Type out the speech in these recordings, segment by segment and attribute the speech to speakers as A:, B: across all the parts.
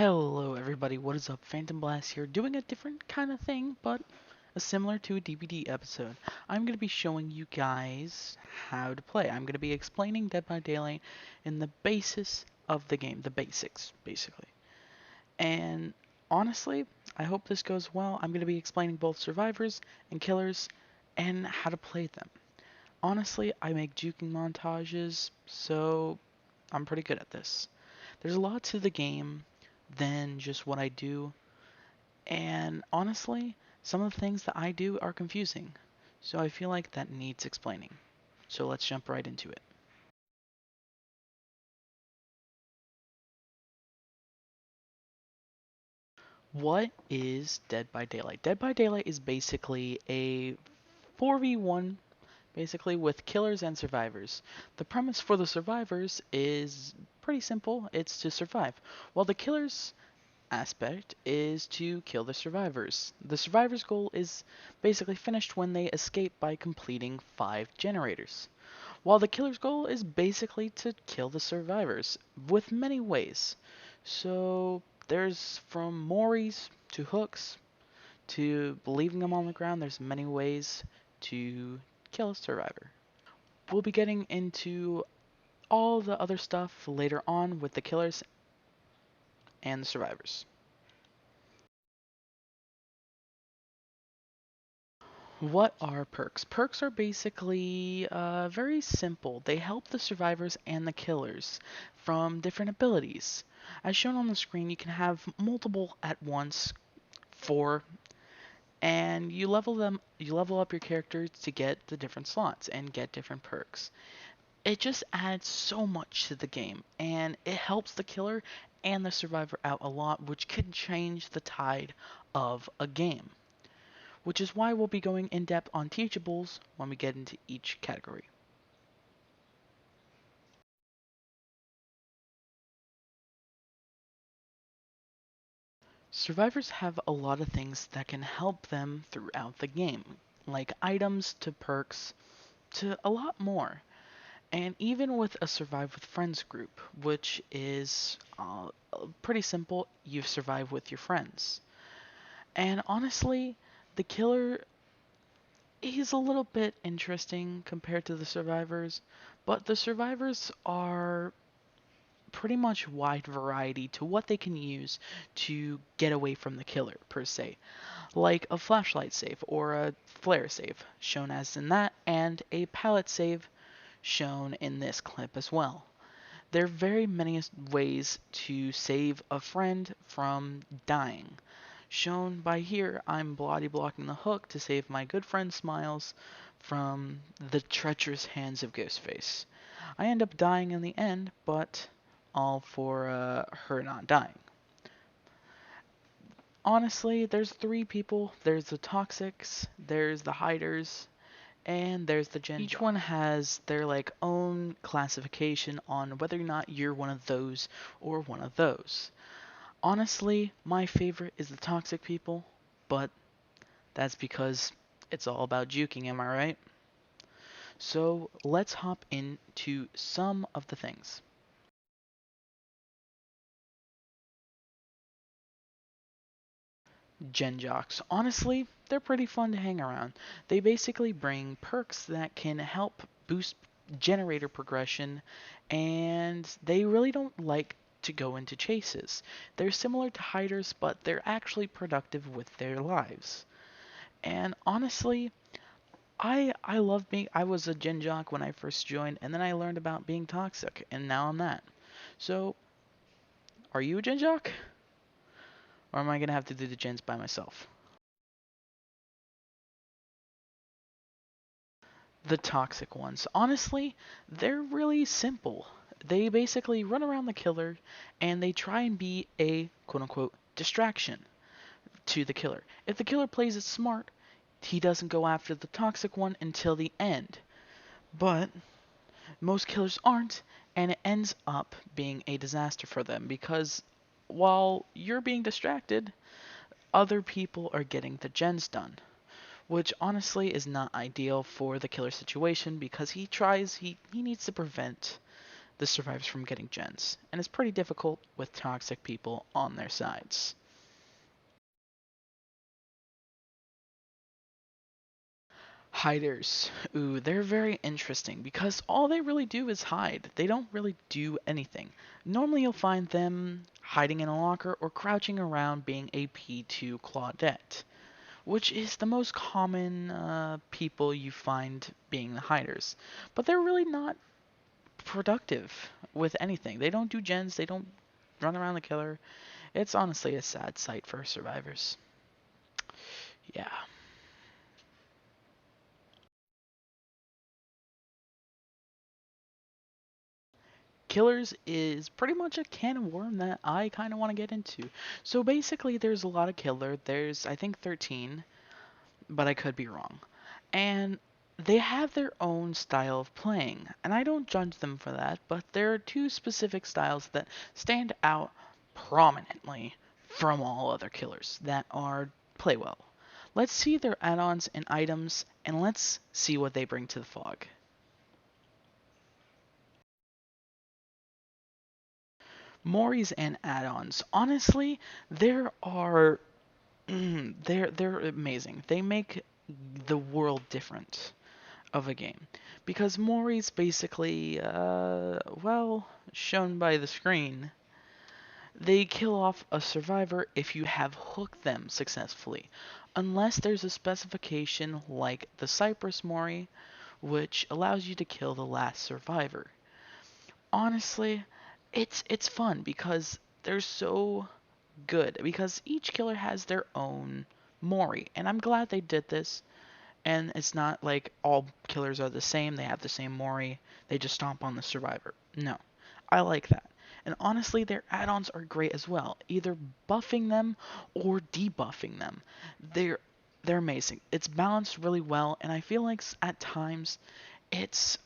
A: Hello everybody, what is up? Phantom Blast here, doing a different kind of thing, but similar to a DVD episode. I'm going to be showing you guys how to play. I'm going to be explaining Dead by Daylight in the basis of the game, the basics, basically. And honestly, I hope this goes well. I'm going to be explaining both survivors and killers and how to play them. Honestly, I make juking montages, so I'm pretty good at this. There's a lot to the game than just what I do, and honestly, some of the things that I do are confusing, so I feel like that needs explaining. So let's jump right into it. What is Dead by Daylight? Dead by Daylight is basically a 4v1 basically with killers and survivors. The premise for the survivors is pretty simple, it's to survive, while the killers aspect is to kill the survivors. The survivors' goal is basically finished when they escape by completing 5 generators, while the killer's goal is basically to kill the survivors with many ways. So there's from Moris to hooks to leaving them on the ground, there's many ways to kill a survivor. We'll be getting into all the other stuff later on with the killers and the survivors. What are perks? Perks are basically very simple. They help the survivors and the killers from different abilities. As shown on the screen, you can have multiple at once, 4, and you level up your character to get the different slots and get different perks. It just adds so much to the game, and it helps the killer and the survivor out a lot, which can change the tide of a game, which is why we'll be going in depth on teachables when we get into each category. Survivors have a lot of things that can help them throughout the game, like items to perks to a lot more. And even with a Survive with Friends group, which is pretty simple, you survive with your friends. And honestly, the killer is a little bit interesting compared to the survivors, but the survivors are pretty much wide variety to what they can use to get away from the killer, per se. Like a flashlight save or a flare save, shown as in that, and a pallet save, shown in this clip as well. There are very many ways to save a friend from dying. Shown by here, I'm body blocking the hook to save my good friend Smiles from the treacherous hands of Ghostface. I end up dying in the end, but all for her not dying. Honestly, there's 3 people. There's the Toxics, there's the Hiders, and there's the Gen. Each one has their like own classification on whether or not you're one of those or one of those. Honestly, my favorite is the Toxic people, but that's because it's all about juking, am I right? So let's hop into some of the things. Gen Jocks. Honestly, they're pretty fun to hang around. They basically bring perks that can help boost generator progression, and they really don't like to go into chases. They're similar to hiders, but they're actually productive with their lives. And honestly, I love being I was a Gen Jock when I first joined, and then I learned about being toxic, and now I'm that. So, are you a Gen Jock? Or am I gonna have to do the gens by myself? The toxic ones. Honestly, they're really simple. They basically run around the killer and they try and be a quote unquote distraction to the killer. If the killer plays it smart, he doesn't go after the toxic one until the end. But most killers aren't, and it ends up being a disaster for them because while you're being distracted, other people are getting the gens done, which honestly is not ideal for the killer situation because he needs to prevent the survivors from getting gens, and it's pretty difficult with toxic people on their sides. Hiders. Ooh, they're very interesting because all they really do is hide. They don't really do anything. Normally you'll find them hiding in a locker or crouching around being AP to Claudette, which is the most common people you find being the hiders. But they're really not productive with anything. They don't do gens, they don't run around the killer. It's honestly a sad sight for survivors. Yeah. Killers is pretty much a can of worm that I kind of want to get into. So basically, there's a lot of killer. There's, I think, 13, but I could be wrong. And they have their own style of playing, and I don't judge them for that, but there are two specific styles that stand out prominently from all other killers that are play well. Let's see their add-ons and items, and let's see what they bring to the fog. Moris and add-ons. Honestly, there are they're amazing. They make the world different of a game because Mori's basically well, shown by the screen. They kill off a survivor if you have hooked them successfully, unless there's a specification like the Cypress Mori, which allows you to kill the last survivor. Honestly, it's fun because they're so good because each killer has their own Mori, and I'm glad they did this. And it's not like all killers are the same, they have the same Mori, they just stomp on the survivor. No, I like that. And honestly, their add-ons are great as well, either buffing them or debuffing them. They're they're amazing. It's balanced really well, and I feel like at times it's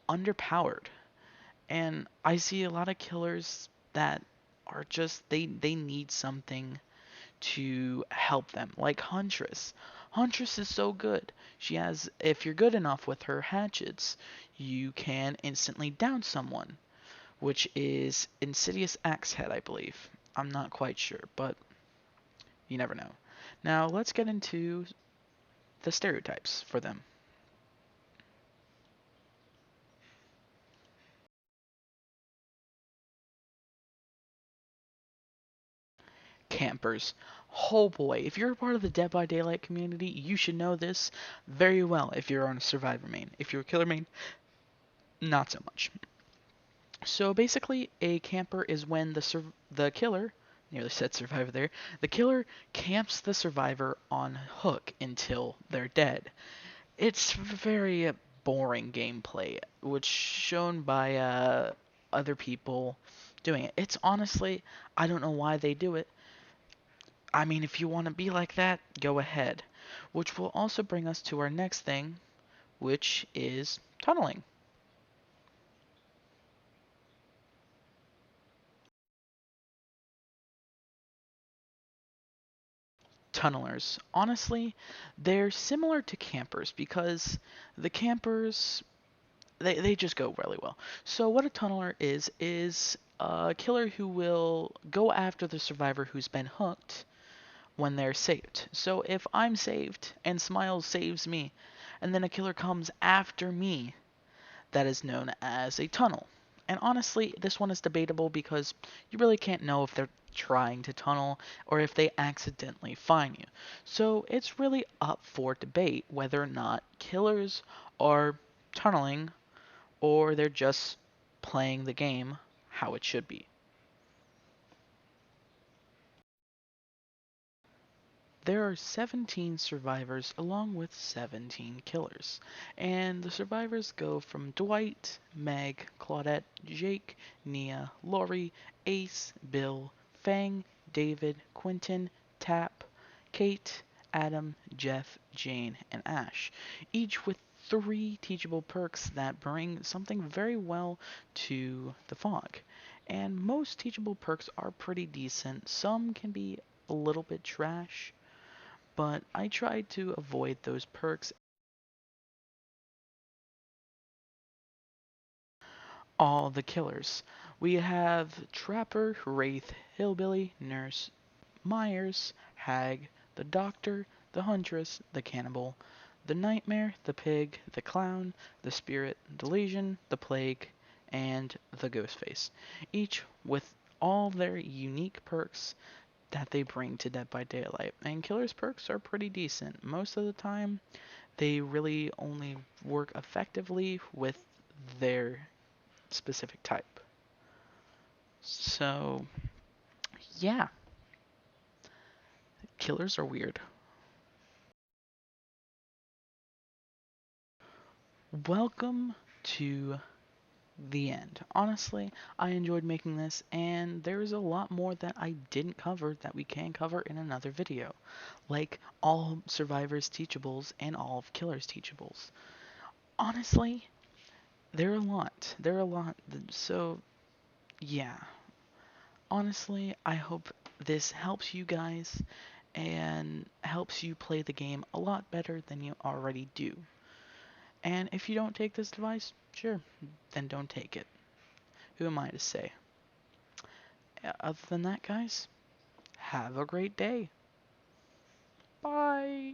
A: underpowered. And I see a lot of killers that are just they need something to help them, like Huntress. Huntress is so good. She has, if you're good enough with her hatchets, you can instantly down someone, which is Insidious Axe Head, I believe. I'm not quite sure, but you never know. Now let's get into the stereotypes for them. Campers. Oh boy, if you're a part of the Dead by Daylight community, you should know this very well if you're on a survivor main. If you're a killer main, not so much. So basically, a camper is when the killer, nearly said survivor there, the killer camps the survivor on hook until they're dead. It's very boring gameplay, which shown by other people doing it. It's honestly, I don't know why they do it. I mean, if you want to be like that, go ahead. Which will also bring us to our next thing, which is tunneling. Tunnelers. Honestly, they're similar to campers because the campers they just go really well. So what a tunneler is a killer who will go after the survivor who's been hooked when they're saved. So if I'm saved and Smiles saves me, and then a killer comes after me, that is known as a tunnel. And honestly, this one is debatable because you really can't know if they're trying to tunnel or if they accidentally find you. So it's really up for debate whether or not killers are tunneling or they're just playing the game how it should be. There are 17 survivors along with 17 killers, and the survivors go from Dwight, Meg, Claudette, Jake, Nia, Lori, Ace, Bill, Fang, David, Quentin, Tap, Kate, Adam, Jeff, Jane, and Ash, each with three teachable perks that bring something very well to the fog. And most teachable perks are pretty decent. Some can be a little bit trash, but I tried to avoid those perks. all the killers. We have Trapper, Wraith, Hillbilly, Nurse, Myers, Hag, the Doctor, the Huntress, the Cannibal, the Nightmare, the Pig, the Clown, the Spirit, the Legion, the Plague, and the Ghostface. Each with all their unique perks that they bring to Dead by Daylight. And Killer's perks are pretty decent. Most of the time, they really only work effectively with their specific type. So, yeah, killers are weird. Welcome to the end. Honestly, I enjoyed making this, and there's a lot more that I didn't cover that we can cover in another video, like all Survivors teachables and all of Killer's teachables. Honestly, there are a lot. There are a lot. So, yeah. Honestly, I hope this helps you guys and helps you play the game a lot better than you already do. And if you don't take this advice, sure, then don't take it. Who am I to say? Other than that, guys, have a great day. Bye.